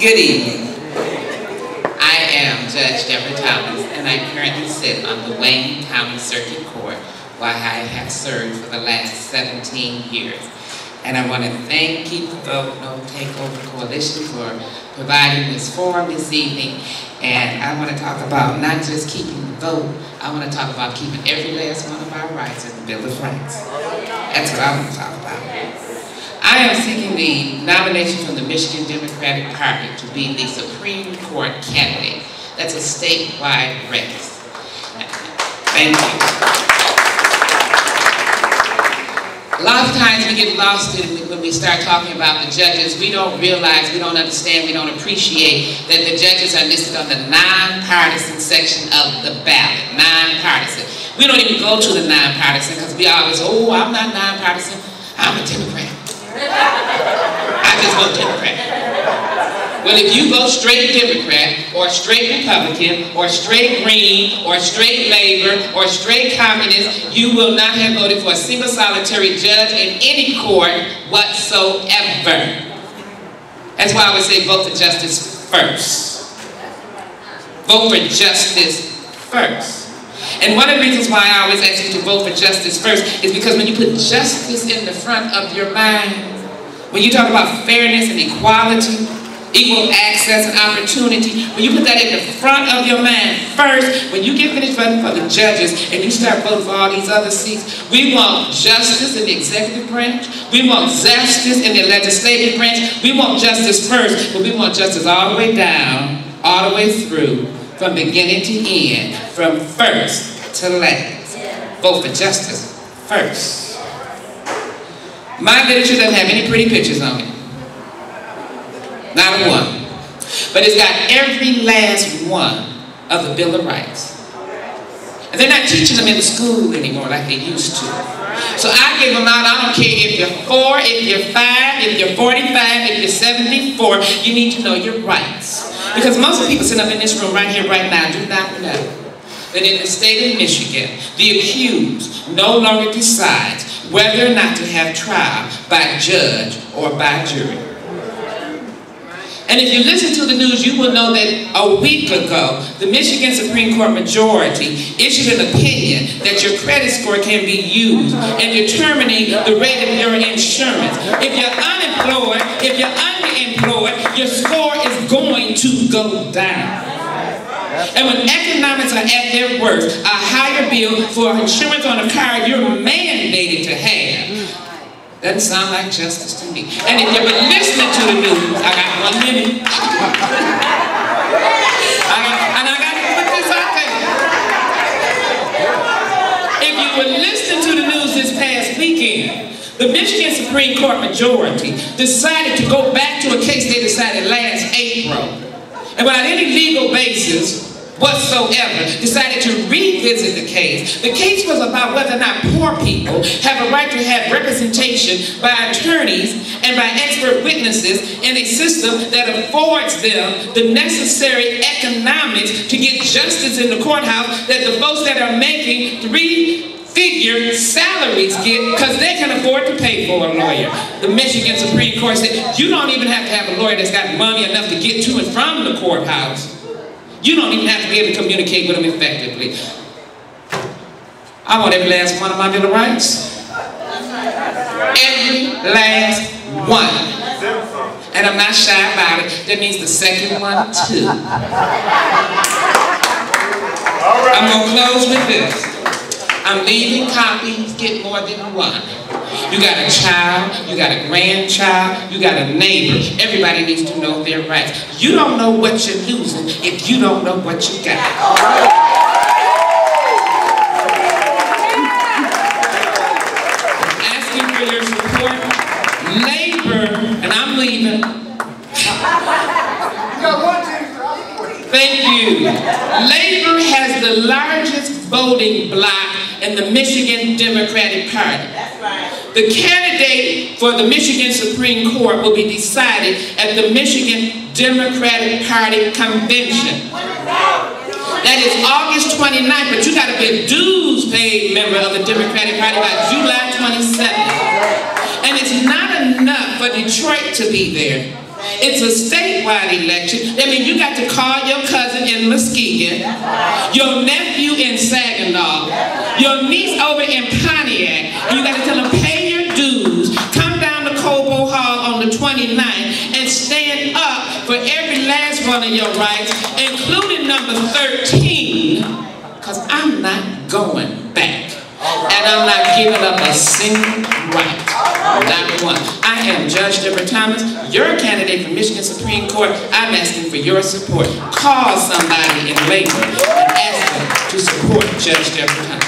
Good evening. I am Judge Deborah Thomas, and I currently sit on the Wayne County Circuit Court where I have served for the last 17 years. And I want to thank Keep the Vote No Takeover Coalition for providing this forum this evening. And I want to talk about not just keeping the vote, I want to talk about keeping every last one of our rights in the Bill of Rights. That's what I want to talk about. I am seeking the nomination from the Michigan Democratic Party to be the Supreme Court candidate. That's a statewide race. Thank you. A lot of times we get lost when we start talking about the judges. We don't realize, we don't understand, we don't appreciate that the judges are listed on the nonpartisan section of the ballot. Nonpartisan. We don't even go to the nonpartisan because we always, oh, I'm not nonpartisan, I'm a Democrat. I just vote Democrat. Well, if you go straight Democrat, or straight Republican, or straight Green, or straight Labor, or straight Communist, you will not have voted for a single solitary judge in any court whatsoever. That's why I would say vote for justice first. Vote for justice first. And one of the reasons why I always ask you to vote for justice first is because when you put justice in the front of your mind, when you talk about fairness and equality, equal access and opportunity, when you put that in the front of your mind first, when you get finished voting for the judges and you start voting for all these other seats, we want justice in the executive branch, we want justice in the legislative branch, we want justice first, but we want justice all the way down, all the way through, from beginning to end, from first to last. Vote for justice first. My literature doesn't have any pretty pictures on it. Not a one. But it's got every last one of the Bill of Rights. And they're not teaching them in the school anymore like they used to. So I give them out. I don't care if you're 4, if you're 5, if you're 45, if you're 74, you need to know your rights. Because most of the people sitting up in this room right here, right now, do not know that in the state of Michigan, the accused no longer decides whether or not to have trial by judge or by jury. And if you listen to the news, you will know that a week ago, the Michigan Supreme Court majority issued an opinion that your credit score can be used in determining the rate of your insurance. If you're unemployed, if you're underemployed, your score is going to go down. And when economics are at their worst, a higher bill for insurance on a car you're mandated to have doesn't sound like justice to me. And if you've been listening to the news, I got 1 minute. I got to put this out there. If you were listening to the news this past weekend, the Michigan Supreme Court majority decided to go back to a case they decided last April. And without any legal basis whatsoever, decided to revisit the case. The case was about whether or not poor people have a right to have representation by attorneys and by expert witnesses in a system that affords them the necessary economics to get justice in the courthouse that the folks that are making 3-figure salaries get because they can afford to pay for a lawyer. The Michigan Supreme Court said you don't even have to have a lawyer that's got money enough to get to and from the courthouse. You don't even have to be able to communicate with them effectively. I want every last one of my Bill of Rights. Every last one. And I'm not shy about it. That means the second one too. I'm going to close with this. I'm leaving copies, get more than one. You got a child, you got a grandchild, you got a neighbor. Everybody needs to know their rights. You don't know what you're losing if you don't know what you got. Asking for your support. Labor, and I'm leaving. Thank you. Labor has the largest voting bloc in the Michigan Democratic Party. The candidate for the Michigan Supreme Court will be decided at the Michigan Democratic Party Convention. That is August 29th, but you got to be a dues paid member of the Democratic Party by July 27th. And it's not enough for Detroit to be there. It's a statewide election. That means you got to call your cousin in Muskegon, your nephew in Saginaw, your niece over in Pontiac, and you got to tell them, pay your dues, come down to Cobo Hall on the 29th, and stand up for every last one of your rights, including number 13, because I'm not going back. And I'm not giving up a single right. Not one. I am Judge Deborah Thomas, your candidate for Michigan Supreme Court. I'm asking for your support. Call somebody in labor and ask them to support Judge Deborah Thomas.